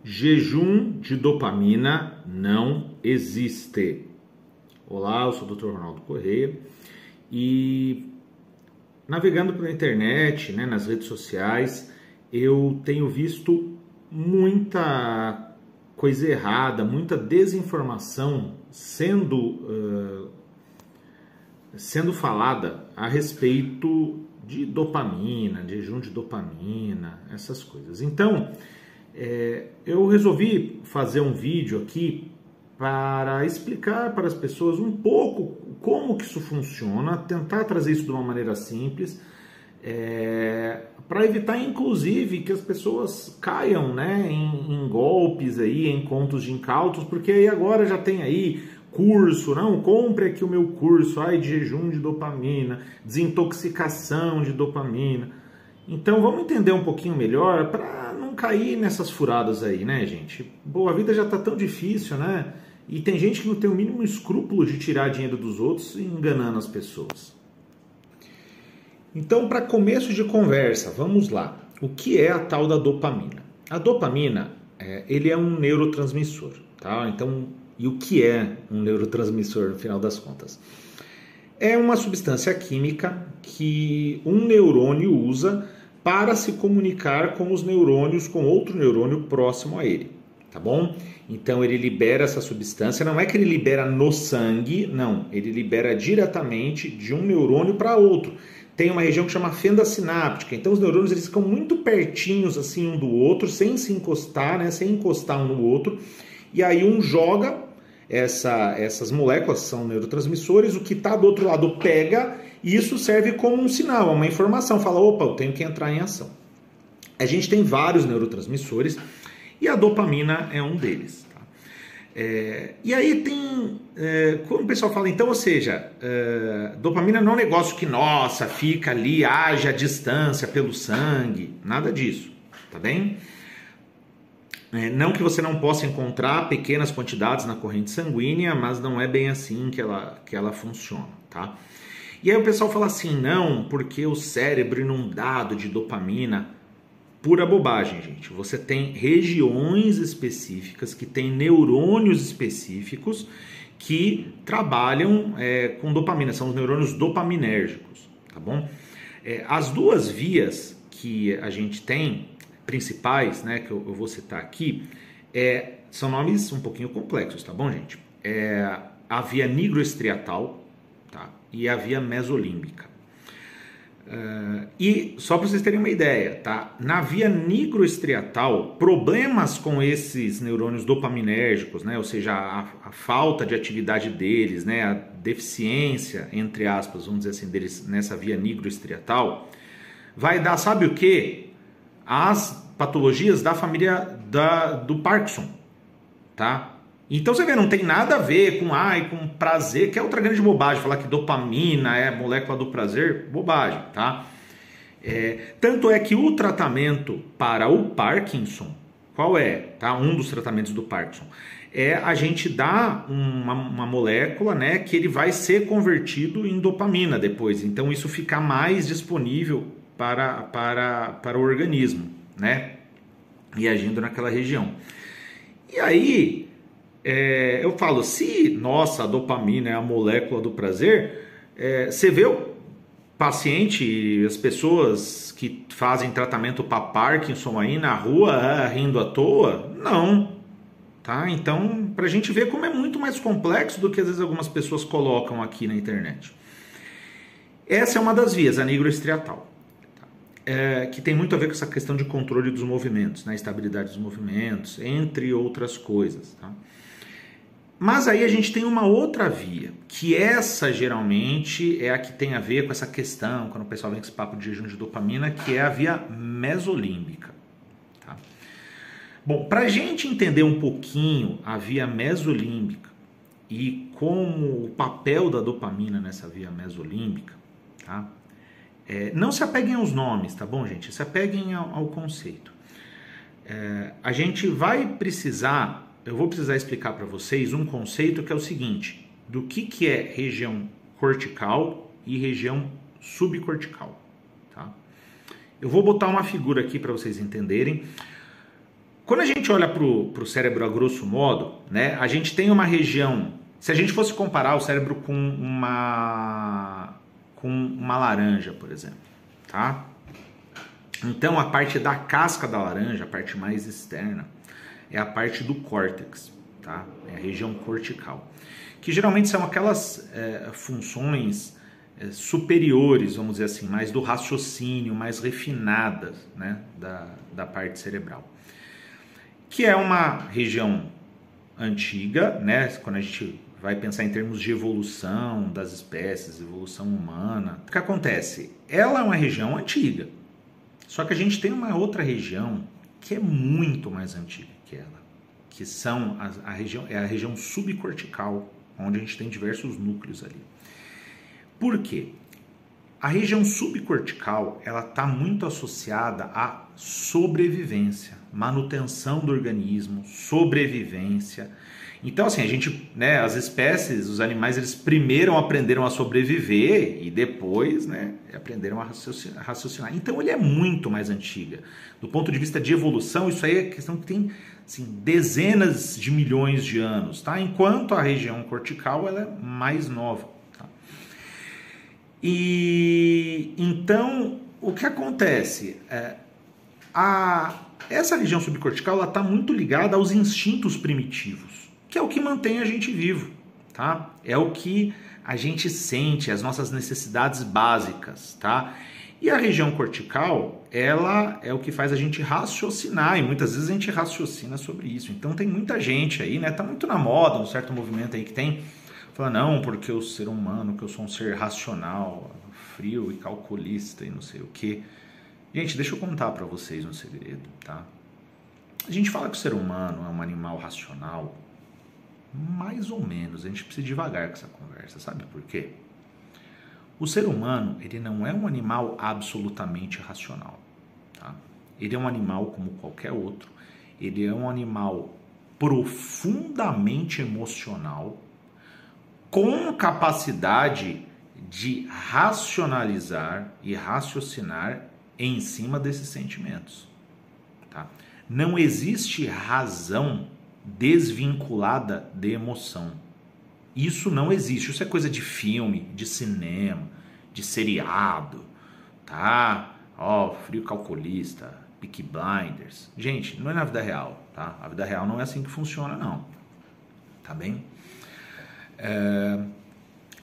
Jejum de dopamina não existe. Olá, eu sou o Dr. Ronaldo Correia e navegando pela internet, nas redes sociais, eu tenho visto muita coisa errada, muita desinformação sendo falada a respeito de dopamina, de jejum de dopamina, essas coisas. Então, eu resolvi fazer um vídeo aqui para explicar para as pessoas um pouco como que isso funciona, tentar trazer isso de uma maneira simples, para evitar inclusive que as pessoas caiam em golpes, aí, em contos de incautos, porque aí agora já tem aí curso, não, compre aqui o meu curso, de jejum de dopamina, desintoxicação de dopamina. Então vamos entender um pouquinho melhor para não cair nessas furadas aí, né, gente? Boa, a vida já tá tão difícil, né? E tem gente que não tem o mínimo escrúpulo de tirar dinheiro dos outros enganando as pessoas. Então, para começo de conversa, vamos lá. O que é a tal da dopamina? A dopamina, ele é um neurotransmissor, tá? Então, e o que é um neurotransmissor no final das contas? É uma substância química que um neurônio usa para se comunicar com os neurônios, com outro neurônio próximo a ele, tá bom? Então ele libera essa substância, não é que ele libera no sangue, não, ele libera diretamente de um neurônio para outro. Tem uma região que chama fenda sináptica, então os neurônios eles ficam muito pertinhos assim um do outro, sem se encostar, sem encostar um no outro, e aí um joga essas moléculas, são neurotransmissores, o que está do outro lado pega, e isso serve como um sinal, uma informação, fala, opa, eu tenho que entrar em ação. A gente tem vários neurotransmissores, e a dopamina é um deles. Tá? E aí tem, quando o pessoal fala, então, ou seja, dopamina não é um negócio que, nossa, fica ali, age à distância pelo sangue, nada disso, tá bem? Não que você não possa encontrar pequenas quantidades na corrente sanguínea, mas não é bem assim que ela funciona, tá? E aí o pessoal fala assim, não, porque o cérebro inundado de dopamina. Pura bobagem, gente. Você tem regiões específicas, que tem neurônios específicos que trabalham com dopamina, são os neurônios dopaminérgicos, tá bom? As duas vias que a gente tem, principais, que eu vou citar aqui, são nomes um pouquinho complexos, tá bom, gente? A via nigroestriatal, tá? E a via mesolímbica. E só para vocês terem uma ideia, tá? Na via nigroestriatal, problemas com esses neurônios dopaminérgicos, ou seja, a falta de atividade deles, a deficiência, entre aspas, vamos dizer assim, deles nessa via nigroestriatal, vai dar, sabe o quê? As patologias da família do Parkinson, tá? Então você vê, não tem nada a ver com prazer, que é outra grande bobagem, falar que dopamina é molécula do prazer, bobagem, tá? Tanto é que o tratamento para o Parkinson, qual é? Tá? Um dos tratamentos do Parkinson, a gente dar uma molécula, que ele vai ser convertido em dopamina depois, então isso fica mais disponível para o organismo, e agindo naquela região. E aí, eu falo, nossa, a dopamina é a molécula do prazer, você vê o paciente, as pessoas que fazem tratamento para Parkinson aí na rua, rindo à toa? Não, tá? Então, para a gente ver como é muito mais complexo do que às vezes algumas pessoas colocam aqui na internet. Essa é uma das vias, a nigroestriatal. Que tem muito a ver com essa questão de controle dos movimentos, estabilidade dos movimentos, entre outras coisas. Tá? Mas aí a gente tem uma outra via, que essa geralmente é a que tem a ver com essa questão, quando o pessoal vem com esse papo de jejum de dopamina, que é a via mesolímbica. Tá? Bom, para a gente entender um pouquinho a via mesolímbica e como o papel da dopamina nessa via mesolímbica, tá? Não se apeguem aos nomes, tá bom, gente? Se apeguem ao conceito. A gente vai precisar, eu vou precisar explicar para vocês um conceito que é o seguinte, do que é região cortical e região subcortical, tá? Eu vou botar uma figura aqui para vocês entenderem. Quando a gente olha para o cérebro a grosso modo, né, a gente tem uma região, se a gente fosse comparar o cérebro com uma laranja, por exemplo, tá? Então a parte da casca da laranja, a parte mais externa, é a parte do córtex, tá? É a região cortical, que geralmente são aquelas funções superiores, vamos dizer assim, mais do raciocínio, mais refinadas, né, da parte cerebral. Que é uma região antiga, né? Quando a gente vai pensar em termos de evolução das espécies, evolução humana, o que acontece? Ela é uma região antiga, só que a gente tem uma outra região que é muito mais antiga que ela, que são é a região subcortical, onde a gente tem diversos núcleos ali. Por quê? A região subcortical, ela está muito associada à sobrevivência, manutenção do organismo, sobrevivência. Então, assim, a gente, né, as espécies, os animais, eles primeiro aprenderam a sobreviver e depois, né, aprenderam a raciocinar. Então, ele é muito mais antiga. Do ponto de vista de evolução, isso aí é questão que tem, assim, dezenas de milhões de anos, tá? Enquanto a região cortical, ela é mais nova. E então, o que acontece? Essa região subcortical está muito ligada aos instintos primitivos, que é o que mantém a gente vivo, tá? É o que a gente sente, as nossas necessidades básicas, tá? E a região cortical, ela é o que faz a gente raciocinar, e muitas vezes a gente raciocina sobre isso. Então tem muita gente aí, né? Tá muito na moda, um certo movimento aí que tem... Fala, não, porque eu ser humano, que eu sou um ser racional, frio e calculista e não sei o que. Gente, deixa eu contar para vocês um segredo, tá? A gente fala que o ser humano é um animal racional, mais ou menos, a gente precisa ir devagar com essa conversa, sabe por quê? O ser humano, ele não é um animal absolutamente racional, tá? Ele é um animal como qualquer outro, ele é um animal profundamente emocional, com capacidade de racionalizar e raciocinar em cima desses sentimentos. Tá? Não existe razão desvinculada de emoção. Isso não existe. Isso é coisa de filme, de cinema, de seriado. Tá? Ó, frio calculista, Peaky Blinders. Gente, não é na vida real. Tá? A vida real não é assim que funciona, não. Tá bem?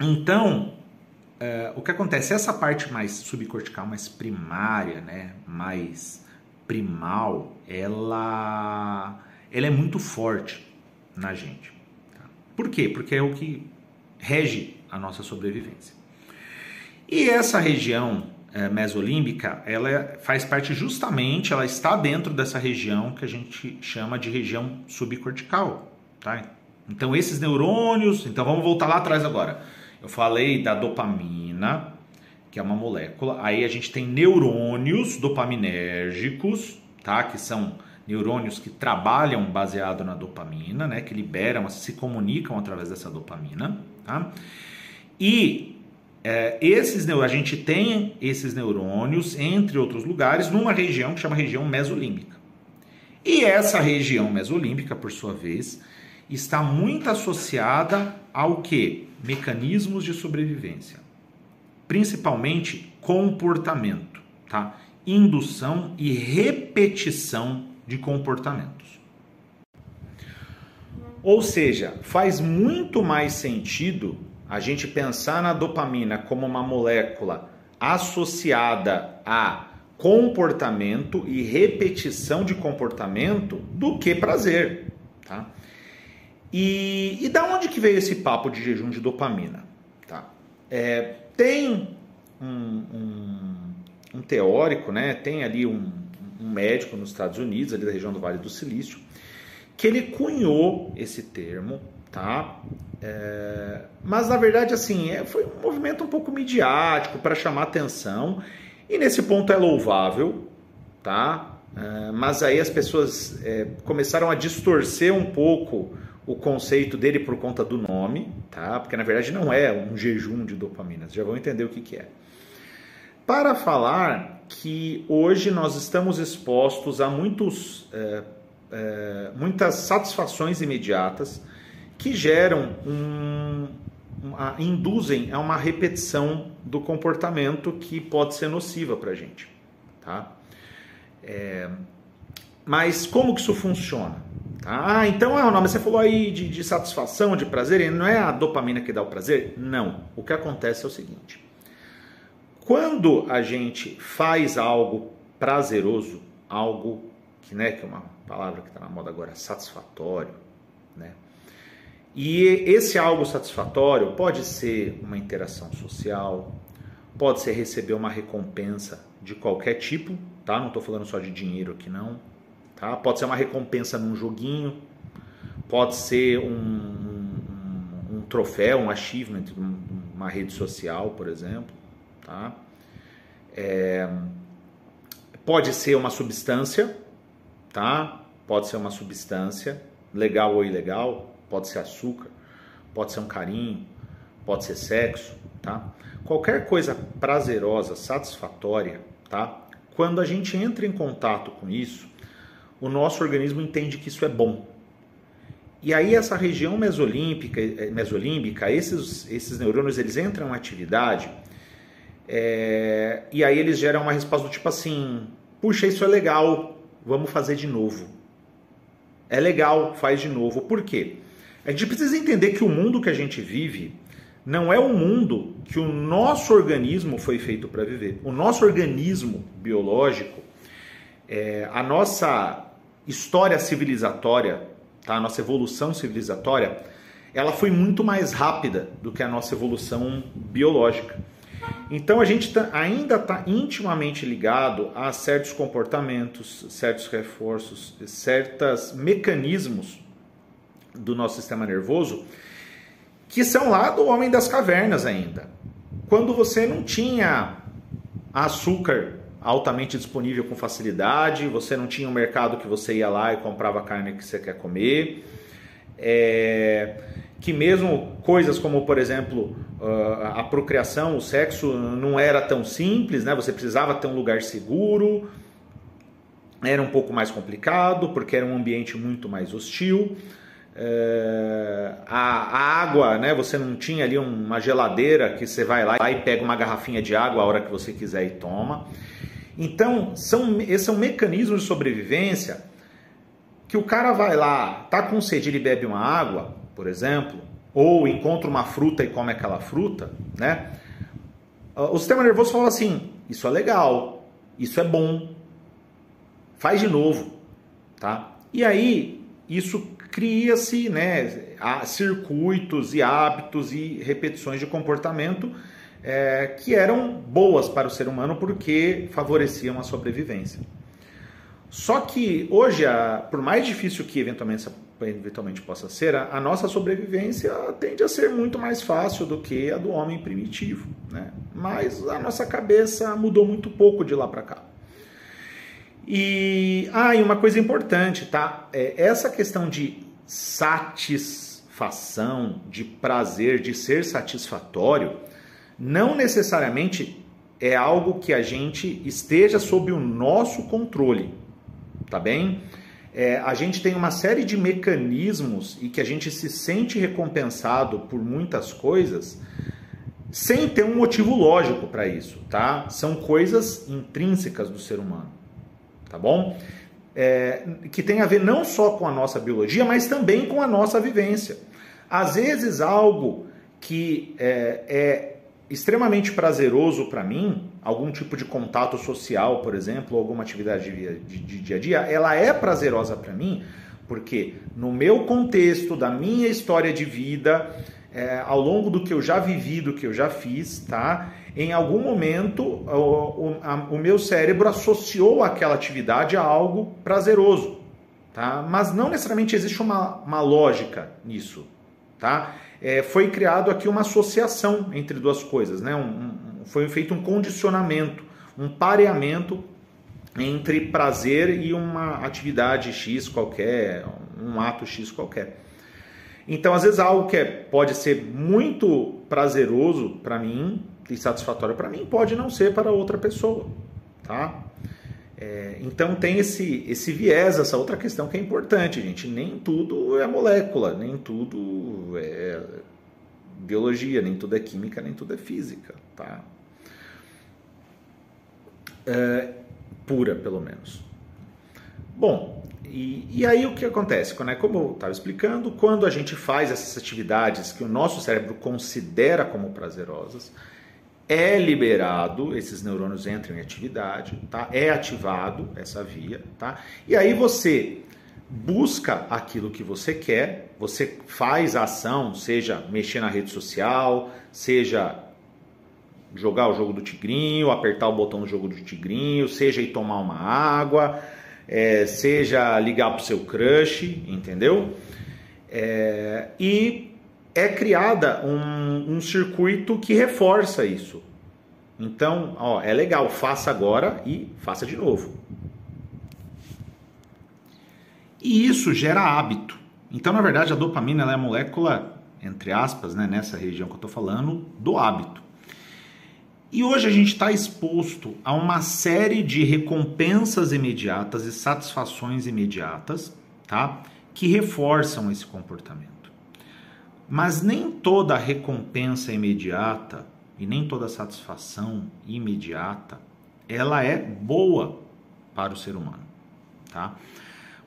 Então, o que acontece? Essa parte mais subcortical, mais primária, né, mais primal, ela é muito forte na gente. Tá? Por quê? Porque é o que rege a nossa sobrevivência. E essa região mesolímbica, ela faz parte justamente, ela está dentro dessa região que a gente chama de região subcortical, tá? Então, esses neurônios... Então, vamos voltar lá atrás agora. Eu falei da dopamina, que é uma molécula. Aí, a gente tem neurônios dopaminérgicos, tá? Que são neurônios que trabalham baseado na dopamina, né? Que liberam, se comunicam através dessa dopamina, tá? E a gente tem esses neurônios, entre outros lugares, numa região que chama região mesolímbica. E essa região mesolímbica, por sua vez... está muito associada ao que? Mecanismos de sobrevivência. Principalmente comportamento, tá? Indução e repetição de comportamentos. Ou seja, faz muito mais sentido a gente pensar na dopamina como uma molécula associada a comportamento e repetição de comportamento do que prazer, tá? E da onde que veio esse papo de jejum de dopamina? Tá? Tem um teórico, né? Tem ali um médico nos Estados Unidos, ali da região do Vale do Silício, que ele cunhou esse termo, tá? Mas na verdade, assim, foi um movimento um pouco midiático para chamar atenção, e nesse ponto é louvável, tá? Mas aí as pessoas começaram a distorcer um pouco o conceito dele por conta do nome, tá? Porque na verdade não é um jejum de dopamina, vocês já vão entender o que é. Para falar que hoje nós estamos expostos a muitos muitas satisfações imediatas que geram induzem a uma repetição do comportamento que pode ser nociva para a gente, tá? Mas como que isso funciona? Tá? Então, não, mas você falou aí de satisfação, de prazer, e não é a dopamina que dá o prazer? Não. O que acontece é o seguinte: quando a gente faz algo prazeroso, algo que é uma palavra que está na moda agora, satisfatório, né? E esse algo satisfatório pode ser uma interação social, pode ser receber uma recompensa de qualquer tipo, tá? Não estou falando só de dinheiro aqui não, tá? Pode ser uma recompensa num joguinho, pode ser um troféu, um achievement, uma rede social, por exemplo, tá? Pode ser uma substância, tá? Pode ser uma substância, legal ou ilegal, pode ser açúcar, pode ser um carinho, pode ser sexo, tá? Qualquer coisa prazerosa, satisfatória, tá? Quando a gente entra em contato com isso, o nosso organismo entende que isso é bom. E aí essa região mesolímbica, esses neurônios, eles entram em atividade, e aí eles geram uma resposta do tipo assim: puxa, isso é legal, vamos fazer de novo. É legal, faz de novo. Por quê? A gente precisa entender que o mundo que a gente vive não é o mundo que o nosso organismo foi feito para viver. O nosso organismo biológico, a nossa história civilizatória, tá? A nossa evolução civilizatória, ela foi muito mais rápida do que a nossa evolução biológica. Então a gente ainda está intimamente ligado a certos comportamentos, certos reforços, certos mecanismos do nosso sistema nervoso que são lá do homem das cavernas ainda. Quando você não tinha açúcar altamente disponível com facilidade, você não tinha um mercado que você ia lá e comprava a carne que você quer comer, que mesmo coisas como, por exemplo, a procriação, o sexo não era tão simples, né? Você precisava ter um lugar seguro, era um pouco mais complicado, porque era um ambiente muito mais hostil. A água, né? Você não tinha ali uma geladeira que você vai lá e pega uma garrafinha de água a hora que você quiser e toma. Então, esses são mecanismos de sobrevivência que o cara vai lá, tá com sede, ele bebe uma água, por exemplo, ou encontra uma fruta e come aquela fruta, né? O sistema nervoso fala assim: isso é legal, isso é bom, faz de novo, tá? E aí, isso cria-se, né, circuitos e hábitos e repetições de comportamento que eram boas para o ser humano porque favoreciam a sobrevivência. Só que hoje, por mais difícil que eventualmente possa ser, a nossa sobrevivência tende a ser muito mais fácil do que a do homem primitivo, né? Mas a nossa cabeça mudou muito pouco de lá para cá. E uma coisa importante, tá? Essa questão de satisfação, de prazer, de ser satisfatório, não necessariamente é algo que a gente esteja sob o nosso controle, tá bem? A gente tem uma série de mecanismos e que a gente se sente recompensado por muitas coisas sem ter um motivo lógico para isso, tá? São coisas intrínsecas do ser humano, tá bom? Que tem a ver não só com a nossa biologia, mas também com a nossa vivência. Às vezes algo que é extremamente prazeroso para mim, algum tipo de contato social, por exemplo, alguma atividade de dia a dia, ela é prazerosa para mim porque no meu contexto, da minha história de vida, ao longo do que eu já vivi, do que eu já fiz, tá? Em algum momento o meu cérebro associou aquela atividade a algo prazeroso, tá? Mas não necessariamente existe uma lógica nisso, tá? Foi criado aqui uma associação entre duas coisas, né? Foi feito um condicionamento, um pareamento entre prazer e uma atividade X qualquer, um ato X qualquer. Então, às vezes, algo que pode ser muito prazeroso para mim e satisfatório para mim, pode não ser para outra pessoa, tá? Então tem esse viés, essa outra questão que é importante, gente. Nem tudo é molécula, nem tudo é biologia, nem tudo é química, nem tudo é física, tá? Pura, pelo menos. Bom, e aí o que acontece? Como eu estava explicando, quando a gente faz essas atividades que o nosso cérebro considera como prazerosas, é liberado, esses neurônios entram em atividade, tá? É ativado essa via, tá? E aí você busca aquilo que você quer, você faz a ação, seja mexer na rede social, seja jogar o jogo do tigrinho, apertar o botão do jogo do tigrinho, seja ir tomar uma água, seja ligar pro seu crush, entendeu? E é criada um circuito que reforça isso. Então, é legal, faça agora e faça de novo. E isso gera hábito. Então, na verdade, a dopamina ela é a molécula, entre aspas, né, nessa região que eu estou falando, do hábito. E hoje a gente está exposto a uma série de recompensas imediatas e satisfações imediatas, tá, que reforçam esse comportamento. Mas nem toda recompensa imediata e nem toda satisfação imediata, ela é boa para o ser humano, tá?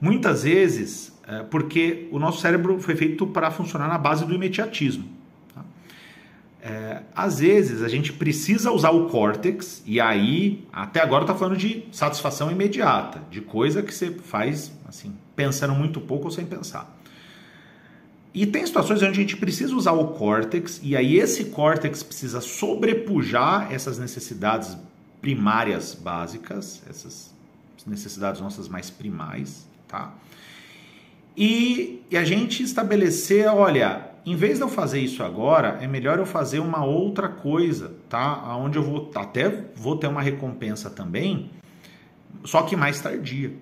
Muitas vezes, porque o nosso cérebro foi feito para funcionar na base do imediatismo. Tá? Às vezes a gente precisa usar o córtex, e aí, até agora está falando de satisfação imediata, de coisa que você faz assim, pensando muito pouco ou sem pensar. E tem situações onde a gente precisa usar o córtex, e aí esse córtex precisa sobrepujar essas necessidades primárias básicas, essas necessidades nossas mais primais, tá? E a gente estabelecer, olha, em vez de eu fazer isso agora, é melhor eu fazer uma outra coisa, tá? Onde eu até vou ter uma recompensa também, só que mais tardia.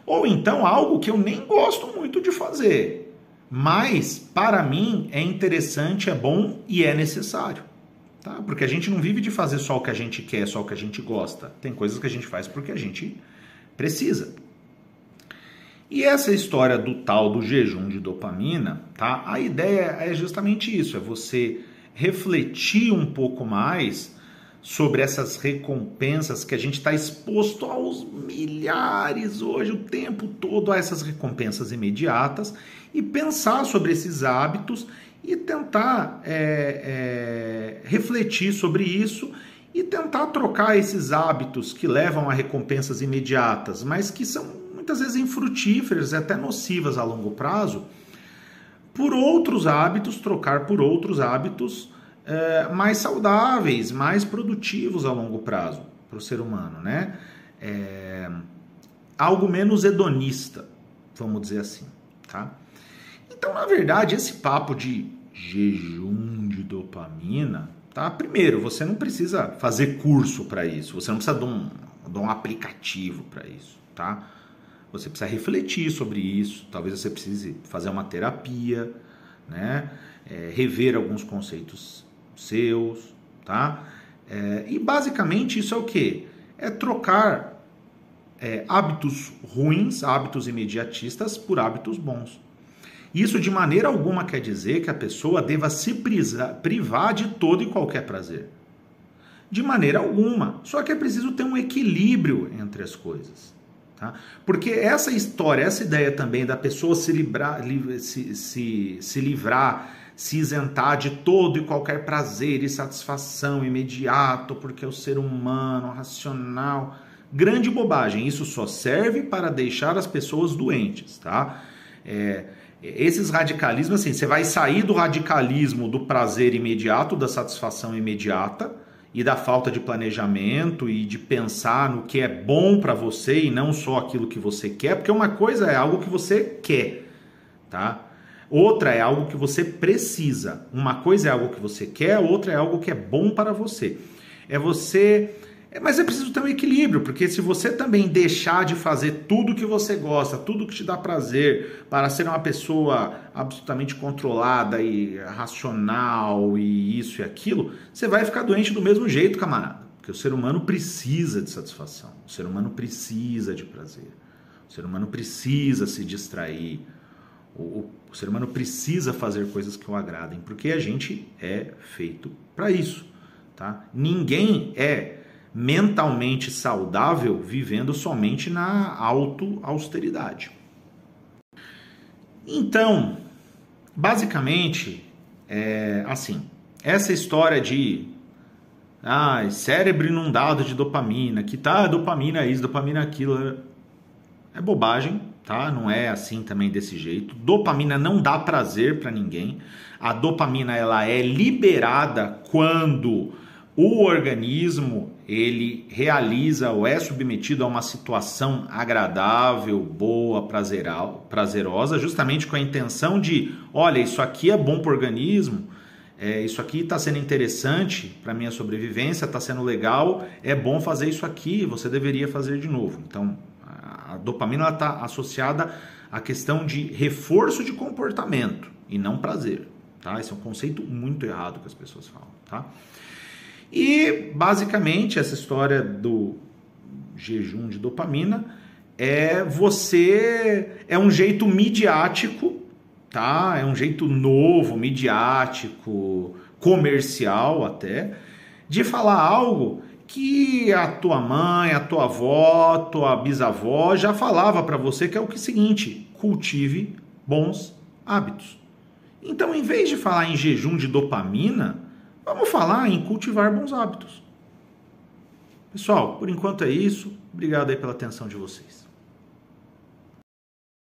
Ou então algo que eu nem gosto muito de fazer, mas, para mim, é interessante, é bom e é necessário. Tá? Porque a gente não vive de fazer só o que a gente quer, só o que a gente gosta. Tem coisas que a gente faz porque a gente precisa. E essa história do tal do jejum de dopamina, tá? A ideia é justamente isso, é você refletir um pouco mais sobre essas recompensas que a gente está exposto aos milhares hoje, o tempo todo, a essas recompensas imediatas, e pensar sobre esses hábitos e tentar refletir sobre isso e tentar trocar esses hábitos que levam a recompensas imediatas, mas que são muitas vezes infrutíferas e até nocivas a longo prazo, por outros hábitos, trocar por outros hábitos mais saudáveis, mais produtivos a longo prazo para o ser humano, né? Algo menos hedonista, vamos dizer assim, tá? Então, na verdade, esse papo de jejum de dopamina, tá? Primeiro, você não precisa fazer curso para isso, você não precisa de um aplicativo para isso, tá? Você precisa refletir sobre isso, talvez você precise fazer uma terapia, né? Rever alguns conceitos seus, tá? E basicamente isso é o quê? É trocar hábitos ruins, hábitos imediatistas por hábitos bons. Isso de maneira alguma quer dizer que a pessoa deva se privar de todo e qualquer prazer. De maneira alguma. Só que é preciso ter um equilíbrio entre as coisas. Tá? Porque essa história, essa ideia também da pessoa se livrar, se isentar de todo e qualquer prazer e satisfação imediato, porque é o ser humano, racional, grande bobagem. Isso só serve para deixar as pessoas doentes, tá? Esses radicalismos, assim, você vai sair do radicalismo do prazer imediato, da satisfação imediata e da falta de planejamento e de pensar no que é bom para você e não só aquilo que você quer, porque uma coisa é algo que você quer, tá? Outra é algo que você precisa. Uma coisa é algo que você quer, outra é algo que é bom para você. Mas é preciso ter um equilíbrio, porque se você também deixar de fazer tudo que você gosta, tudo que te dá prazer, para ser uma pessoa absolutamente controlada e racional e isso e aquilo, você vai ficar doente do mesmo jeito, camarada. Porque o ser humano precisa de satisfação, o ser humano precisa de prazer, o ser humano precisa se distrair, o ser humano precisa fazer coisas que o agradem, porque a gente é feito para isso, tá? Ninguém é mentalmente saudável vivendo somente na auto-austeridade. Então, basicamente, assim, essa história de cérebro inundado de dopamina, que tá dopamina isso, dopamina aquilo, é bobagem, tá? Não é assim também desse jeito. Dopamina não dá prazer para ninguém. A dopamina ela é liberada quando o organismo ele realiza ou é submetido a uma situação agradável, boa, prazerosa, justamente com a intenção de, olha, isso aqui é bom para o organismo, isso aqui está sendo interessante para a minha sobrevivência, está sendo legal, é bom fazer isso aqui, você deveria fazer de novo. Então, a dopamina está associada à questão de reforço de comportamento e não prazer, tá? Esse é um conceito muito errado que as pessoas falam, tá? E, basicamente, essa história do jejum de dopamina é um jeito midiático, tá? É um jeito novo, midiático, comercial até, de falar algo que a tua mãe, a tua avó, tua bisavó já falava para você, que é o seguinte: cultive bons hábitos. Então, em vez de falar em jejum de dopamina, vamos falar em cultivar bons hábitos. Pessoal, por enquanto é isso. Obrigado aí pela atenção de vocês.